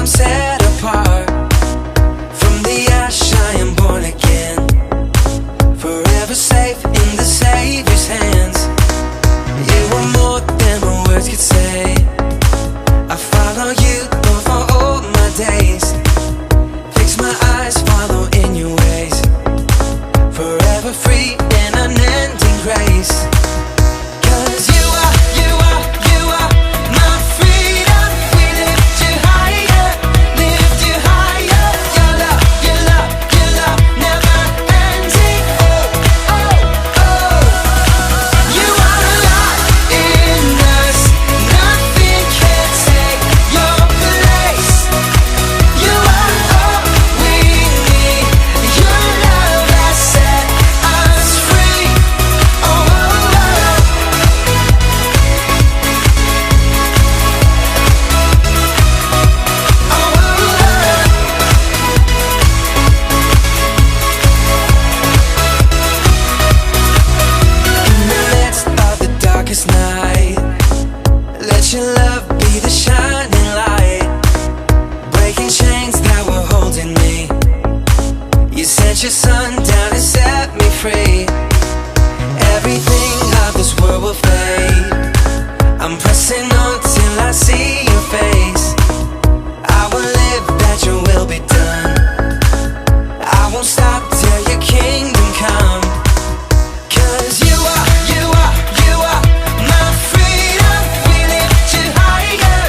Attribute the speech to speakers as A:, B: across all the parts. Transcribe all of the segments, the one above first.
A: I'm set apart. From the ash I am born again, forever safe in the Savior's hands. You are more than my words could say. I follow you, Lord, for all my days. Fix my eyes, follow in your ways. Forever free in unending grace. 'Cause you are my freedom. We lift you higher, lift you higher. Your love, your love, your love, never ending. Oh, oh, oh. You are alive in us. Nothing can take your place. You are all we need. Your love has set us free. Oh, oh, oh. In the midst of the darkest night, let your love be the shining light, breaking chains that were holding me. You sent your son down and set me free. Everything of this world will fade. I'm pressing on till I see your face. I will live that your will be done. I won't stop till your kingdom come. 'Cause you are my freedom. We lift you higher,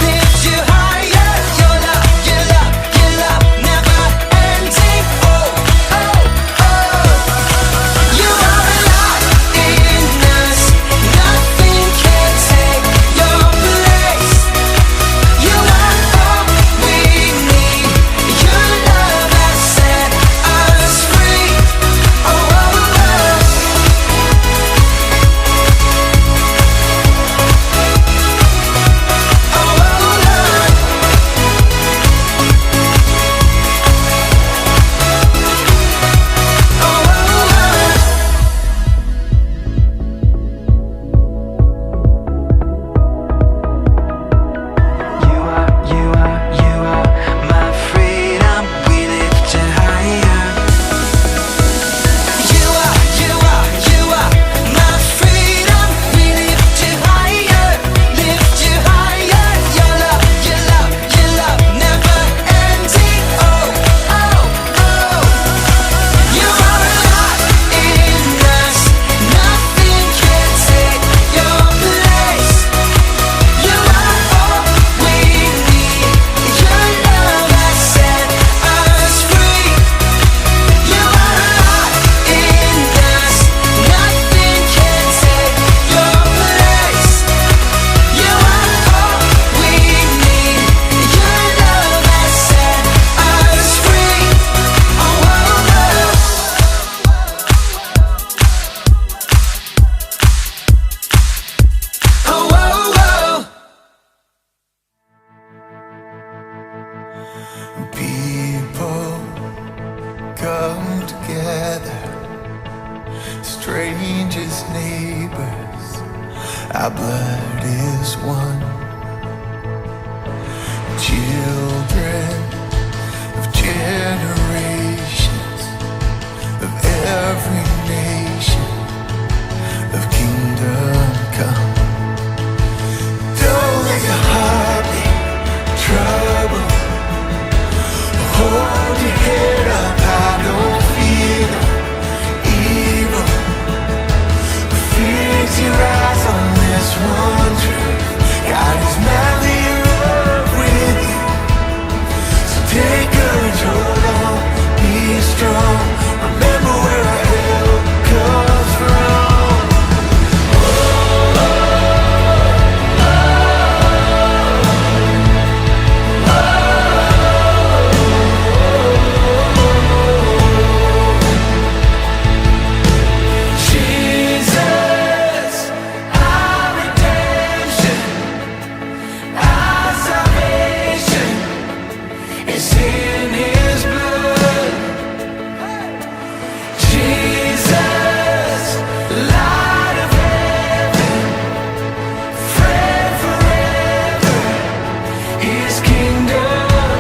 A: lift you higher. Your love, your love, your love, never ending. Oh, oh, oh. You are alive in us. Nothing can take your place. You are all we need. Your love has set us free. Oh, oh, oh. You are my freedom. We lift you higher. You are my freedom. We lift you higher, lift you higher. Your love, your love, your love, never ending. Oh, oh, oh. You are alive in us. Nothing can take your place. You are all we need. Your love has set us free. You are alive in us. Nothing can take your place. You are all we need. Your love has set us free. Oh, oh, oh. Oh, oh, oh.
B: People come together, strangers, neighbors, our blood is one. Children of generations, of every nation, of kingdom come. Don't let your heart be troubled. Hold your head up high, don't fear no evil. Fix your eyes on this one truth. God is madly in love with you. So take courage, hold on, be strong. Remember where our help comes from. Jesus, our redemption, our salvation is in His blood. Jesus, light of heaven, friend forever, His kingdom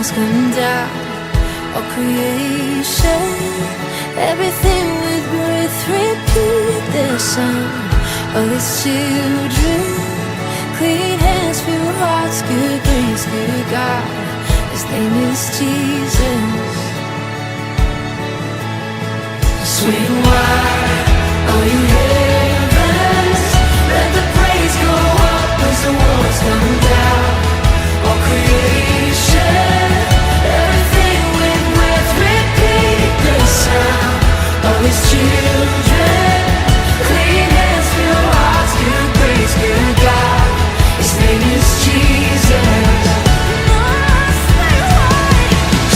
C: walls come down, all creation, everything with breath, repeat the sound of His children. Clean hands, pure hearts, good grace, good God. His name is Jesus. Sweet wine, all you heavens, let the praise go up as the walls come down. All creation, everything with breath, repeat the sound of His children. Clean hands, pure hearts, good grace, good God. His name is Jesus.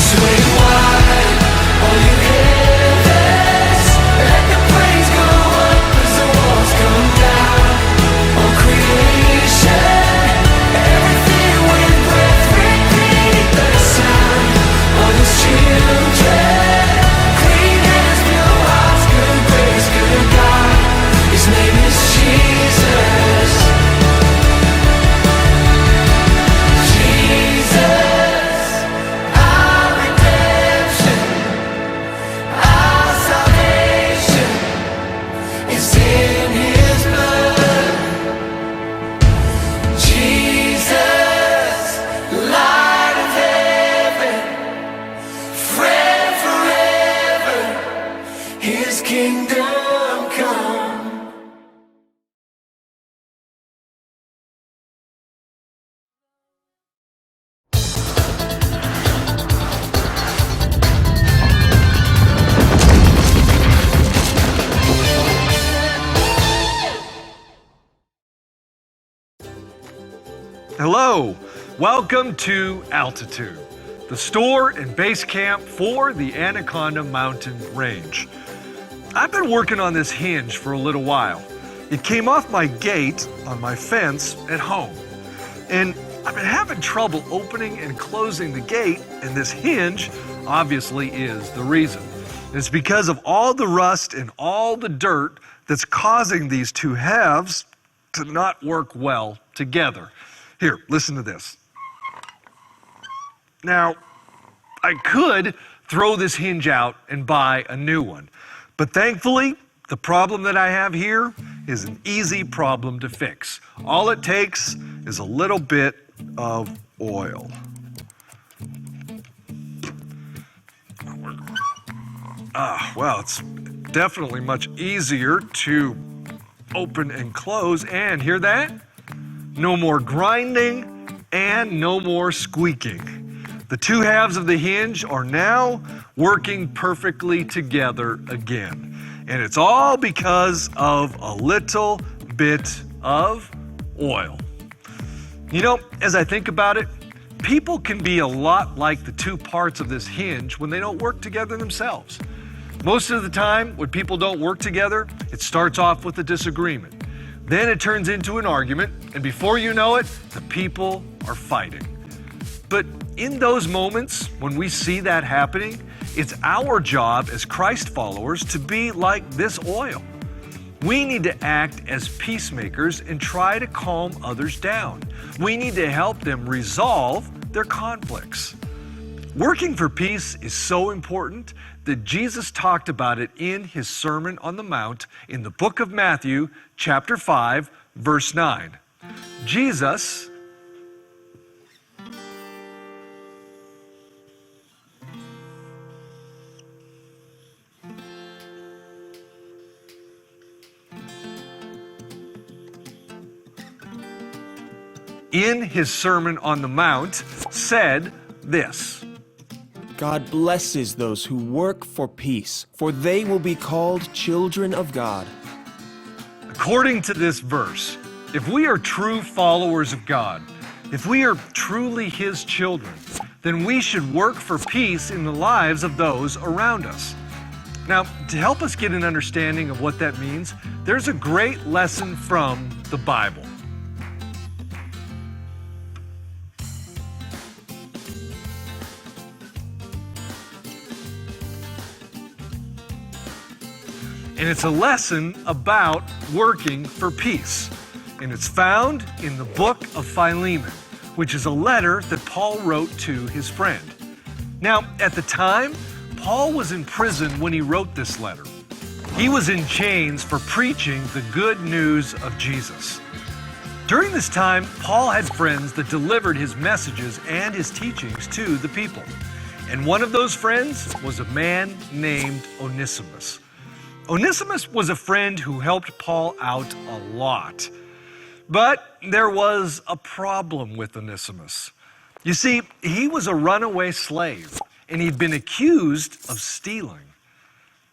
C: Sweet wine, all you heavens, let the praise go up as the walls come down. All creation, everything with breath, repeat the sound of His children. Clean hands, pure hearts, good grace, good God. His name is Jesus. Jesus, our redemption, our salvation is in His blood. Jesus, light of heaven, friend forever, His kingdom come.
D: Hello, welcome to Altitude, the store and base camp for the Anaconda Mountain Range. I've been working on this hinge for a little while. It came off my gate on my fence at home, and I've been having trouble opening and closing the gate, and this hinge obviously is the reason. And it's because of all the rust and all the dirt that's causing these two halves to not work well together. Here, listen to this. Now, I could throw this hinge out and buy a new one, but thankfully, the problem that I have here is an easy problem to fix. All it takes is a little bit of oil. Well, it's definitely much easier to open and close, and hear that? No more grinding and no more squeaking. The two halves of the hinge are now working perfectly together again. And it's all because of a little bit of oil. You know, as I think about it, people can be a lot like the two parts of this hinge when they don't work together themselves. Most of the time, when people don't work together, it starts off with a disagreement. Then it turns into an argument, and before you know it, the people are fighting. But in those moments, when we see that happening, it's our job as Christ followers to be like this oil. We need to act as peacemakers and try to calm others down. We need to help them resolve their conflicts. Working for peace is so important that Jesus talked about it in His Sermon on the Mount in the book of Matthew, chapter 5, verse 9. Jesus in His Sermon on the Mount said this:
E: God blesses those who work for peace, for they will be called children of God.
D: According to this verse, if we are true followers of God, if we are truly His children, then we should work for peace in the lives of those around us. Now, to help us get an understanding of what that means, there's a great lesson from the Bible. And it's a lesson about working for peace. And it's found in the Book of Philemon, which is a letter that Paul wrote to his friend. Now, at the time, Paul was in prison when he wrote this letter. He was in chains for preaching the good news of Jesus. During this time, Paul had friends that delivered his messages and his teachings to the people. And one of those friends was a man named Onesimus. Onesimus was a friend who helped Paul out a lot. But there was a problem with Onesimus. You see, he was a runaway slave, and he'd been accused of stealing.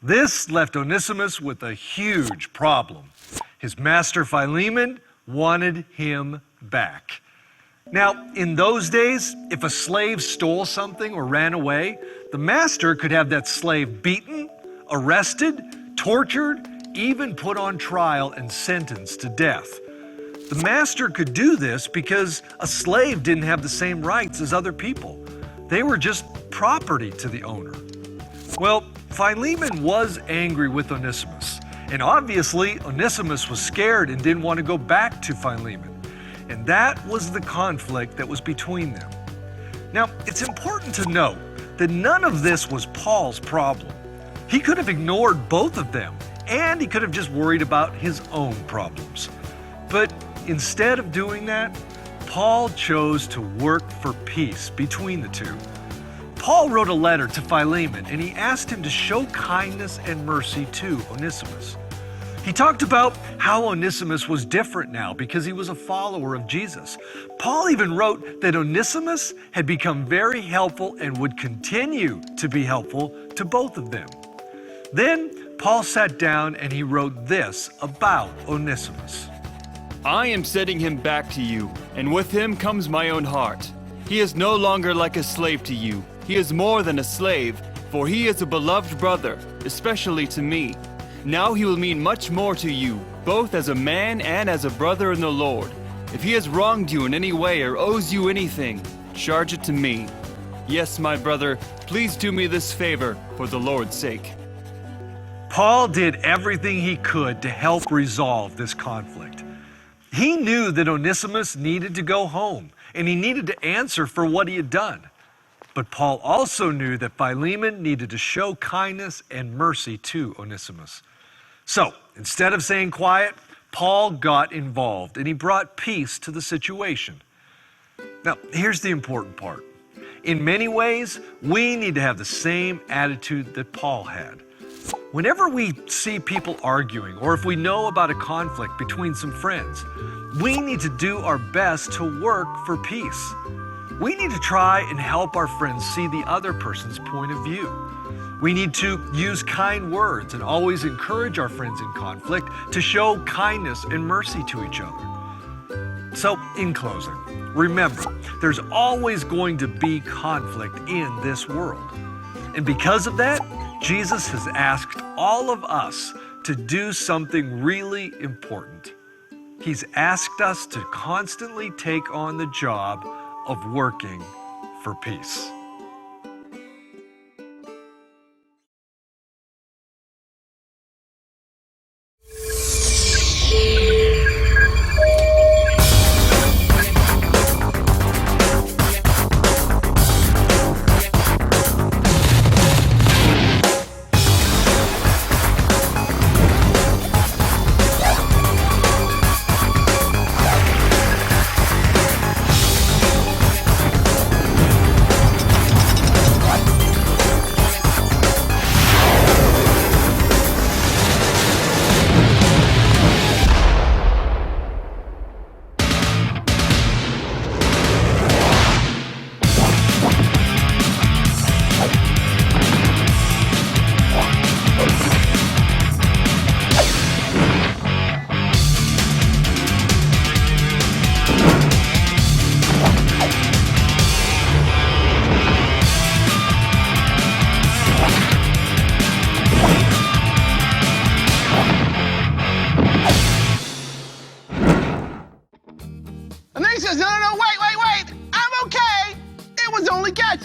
D: This left Onesimus with a huge problem. His master Philemon wanted him back. Now, in those days, if a slave stole something or ran away, the master could have that slave beaten, arrested, tortured, even put on trial and sentenced to death. The master could do this because a slave didn't have the same rights as other people. They were just property to the owner. Well, Philemon was angry with Onesimus, and obviously Onesimus was scared and didn't want to go back to Philemon. And that was the conflict that was between them. Now, it's important to note that none of this was Paul's problem. He could have ignored both of them, and he could have just worried about his own problems. But instead of doing that, Paul chose to work for peace between the two. Paul wrote a letter to Philemon, and he asked him to show kindness and mercy to Onesimus. He talked about how Onesimus was different now because he was a follower of Jesus. Paul even wrote that Onesimus had become very helpful and would continue to be helpful to both of them. Then Paul sat down and he wrote this about Onesimus.
F: I am sending him back to you, and with him comes my own heart. He is no longer like a slave to you. He is more than a slave, for he is a beloved brother, especially to me. Now he will mean much more to you, both as a man and as a brother in the Lord. If he has wronged you in any way or owes you anything, charge it to me. Yes, my brother, please do me this favor for the Lord's sake.
D: Paul did everything he could to help resolve this conflict. He knew that Onesimus needed to go home, and he needed to answer for what he had done. But Paul also knew that Philemon needed to show kindness and mercy to Onesimus. So, instead of staying quiet, Paul got involved and he brought peace to the situation. Now, here's the important part. In many ways, we need to have the same attitude that Paul had. Whenever we see people arguing, or if we know about a conflict between some friends, we need to do our best to work for peace. We need to try and help our friends see the other person's point of view. We need to use kind words and always encourage our friends in conflict to show kindness and mercy to each other. So, in closing, remember, there's always going to be conflict in this world. And because of that, Jesus has asked all of us to do something really important. He's asked us to constantly take on the job of working for peace.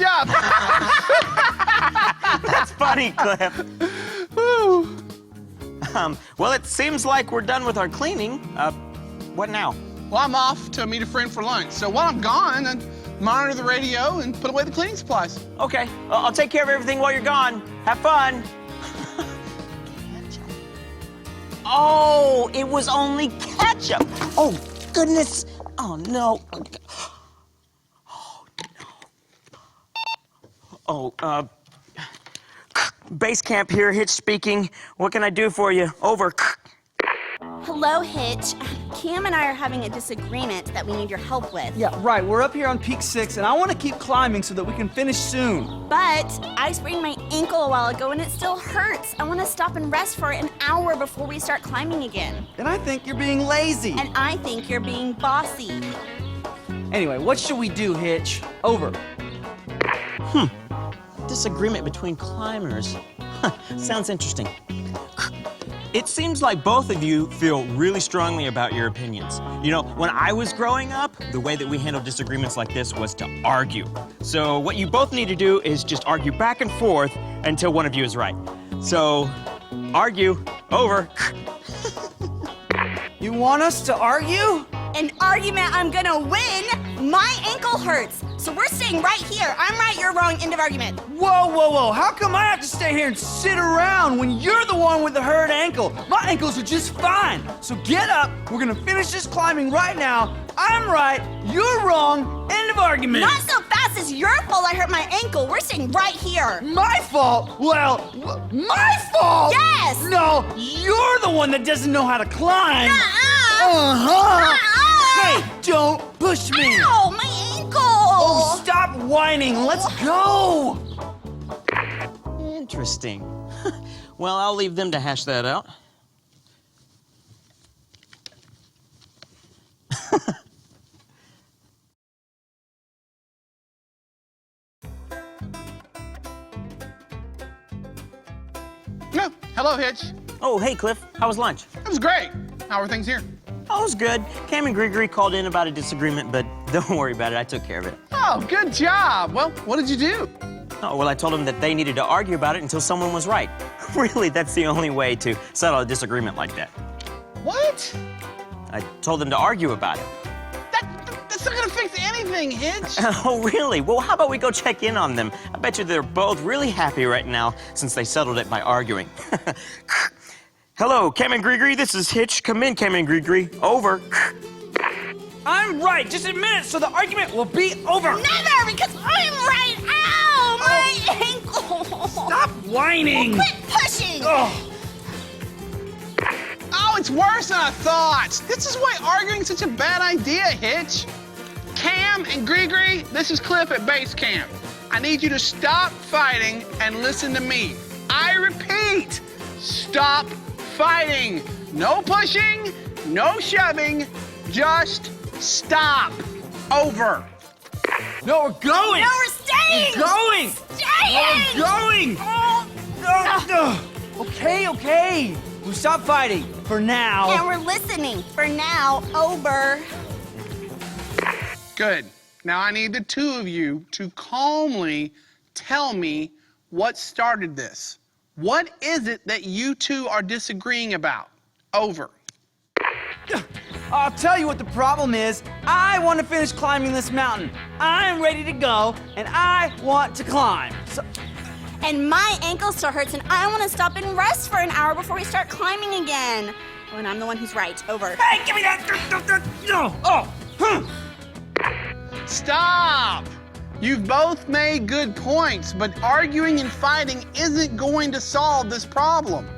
G: job.
H: That's funny, Cliff.
G: Woo.
H: Well, it seems like we're done with our cleaning. What now?
G: Well, I'm off to meet a friend for lunch. So while I'm gone, monitor the radio, and put away the cleaning supplies.
H: Okay, I'll take care of everything while you're gone. Have fun. Oh, it was only ketchup. Oh, goodness. Oh, no. Oh, no. Base camp here, Hitch speaking. What can I do for you? Over.
I: Hello, Hitch. Cam and I are having a disagreement that we need your help with.
J: Yeah, right. We're up here on Peak 6, and I want to keep climbing so that we can finish soon.
I: But I sprained my ankle a while ago, and it still hurts. I want to stop and rest for an hour before we start climbing again.
J: And I think you're being lazy.
I: And I think you're being bossy.
J: Anyway, what should we do, Hitch? Over.
H: Disagreement between climbers. Sounds interesting. It seems like both of you feel really strongly about your opinions. You know, when I was growing up, the way that we handled disagreements like this was to argue. So what you both need to do is just argue back and forth until one of you is right. So, argue. Over.
J: You want us to argue?
I: An argument I'm gonna win. My ankle hurts. So we're staying right here. I'm right, you're wrong. End of argument.
J: Whoa, whoa, whoa. How come I have to stay here and sit around when you're the one with the hurt ankle? My ankles are just fine. So get up. We're gonna finish this climbing right now. I'm right, you're wrong. End of argument.
I: Not so fast. It's your fault I hurt my ankle. We're staying right here.
J: My fault? Well, my fault?
I: Yes.
J: No, you're the one that doesn't know how to climb.
I: Uh-uh.
J: Hey, don't push me.
I: Ow, my ankle.
J: Oh, stop whining. Let's go.
H: Interesting. Well, I'll leave them to hash that out.
G: Yeah, hello, Hitch.
H: Oh, hey, Cliff. How was lunch?
G: It was great. How are things here?
H: Oh, it was good. Cam and Gregory called in about a disagreement, but don't worry about it. I took care of it.
G: Oh, good job. Well, what did you do?
H: Oh, well, I told them that they needed to argue about it until someone was right. Really, that's the only way to settle a disagreement like that.
G: What?
H: I told them to argue about it.
G: That's not gonna fix anything, Hitch.
H: Oh, really? Well, how about we go check in on them? I bet you they're both really happy right now since they settled it by arguing. Hello, Cam and Gregory. This is Hitch. Come in, Cam and Gregory. Over.
J: I'm right. Just admit it so the argument will be over.
I: Never, because I'm right. Ow, my ankle.
J: Stop whining.
I: Quit pushing.
J: Oh.
G: Oh, it's worse than I thought. This is why arguing's such a bad idea, Hitch. Cam and Gregory, this is Cliff at base camp. I need you to stop fighting and listen to me. I repeat, stop fighting. No pushing, no shoving, just stop. Over.
J: No, we're going.
I: No, we're staying.
J: We're going.
I: Staying.
J: We're going. Okay. We stop fighting for now.
I: And we're listening. For now, over.
G: Good. Now I need the two of you to calmly tell me what started this. What is it that you two are disagreeing about? Over.
J: I'll tell you what the problem is. I want to finish climbing this mountain. I'm ready to go, and I want to climb. So,
I: And my ankle still hurts, and I want to stop and rest for an hour before we start climbing again. Oh, and I'm the one who's right. Over.
J: hey, give me that. No. Oh.
G: Stop! You've both made good points, but arguing and fighting isn't going to solve this problem.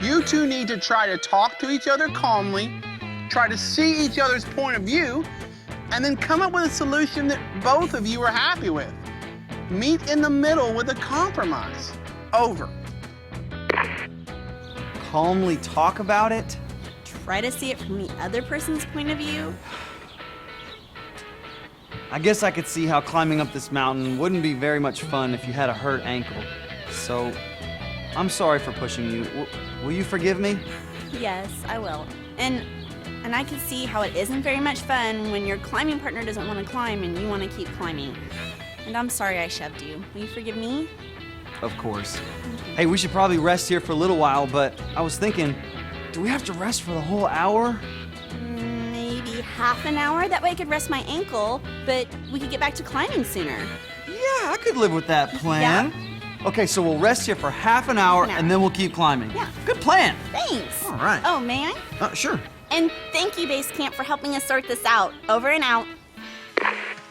G: You two need to try to talk to each other calmly, try to see each other's point of view, and then come up with a solution that both of you are happy with. Meet in the middle with a compromise. Over.
J: Calmly talk about it.
I: Try to see it from the other person's point of view.
J: I guess I could see how climbing up this mountain wouldn't be very much fun if you had a hurt ankle. So, I'm sorry for pushing you. Will you forgive me?
I: Yes, I will. And I can see how it isn't very much fun when your climbing partner doesn't want to climb and you want to keep climbing. And I'm sorry I shoved you. Will you forgive me?
J: Of course. Hey, we should probably rest here for a little while, but I was thinking, do we have to rest for the whole hour?
I: Maybe half an hour. That way I could rest my ankle, but we could get back to climbing sooner.
J: Yeah, I could live with that plan. Okay, so we'll rest here for half an hour and then we'll keep climbing.
I: Yeah.
J: Good plan.
I: Thanks.
J: All right.
I: Oh, may I?
J: Sure.
I: And thank you, Base Camp, for helping us sort this out. Over and out.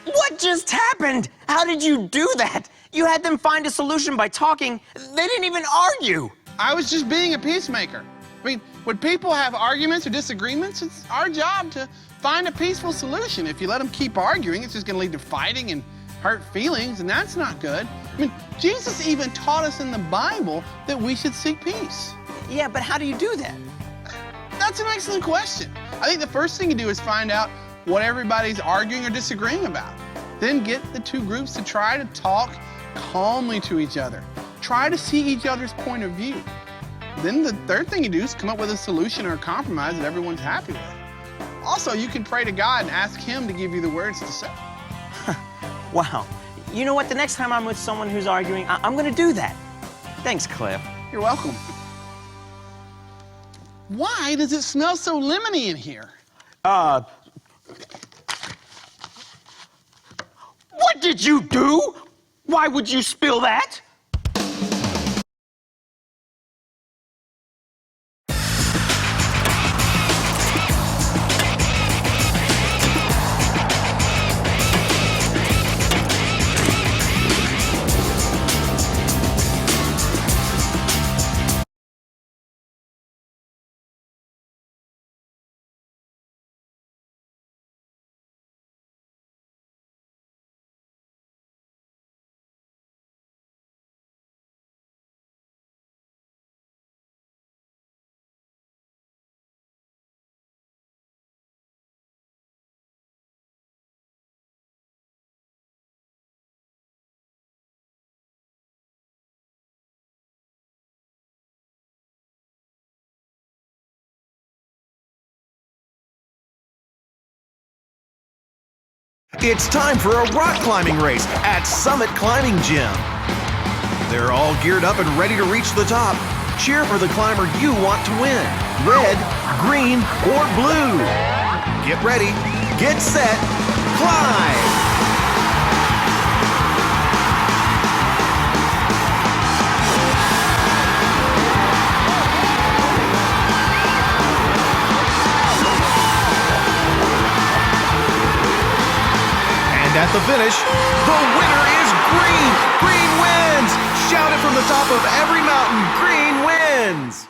H: What just happened? How did you do that? You had them find a solution by talking. They didn't even argue.
G: I was just being a peacemaker. I mean, when people have arguments or disagreements, it's our job to find a peaceful solution. If you let them keep arguing, it's just going to lead to fighting and hurt feelings, and that's not good. I mean, Jesus even taught us in the Bible that we should seek peace.
H: Yeah, but how do you do that?
G: That's an excellent question. I think the first thing you do is find out what everybody's arguing or disagreeing about. Then get the two groups to try to talk calmly to each other. Try to see each other's point of view. Then the third thing you do is come up with a solution or a compromise that everyone's happy with. Also, you can pray to God and ask Him to give you the words to say.
H: Wow. You know what? The next time I'm with someone who's arguing, I'm going to do that. Thanks, Cliff.
G: You're welcome. Why does it smell so lemony in here?
H: What did you do? Why would you spill that?
K: It's time for a rock climbing race at Summit Climbing Gym. They're all geared up and ready to reach the top. Cheer for the climber you want to win. Red, green, or blue. Get ready, get set, climb! At the finish, the winner is green! Green wins! Shout it from the top of every mountain, green wins!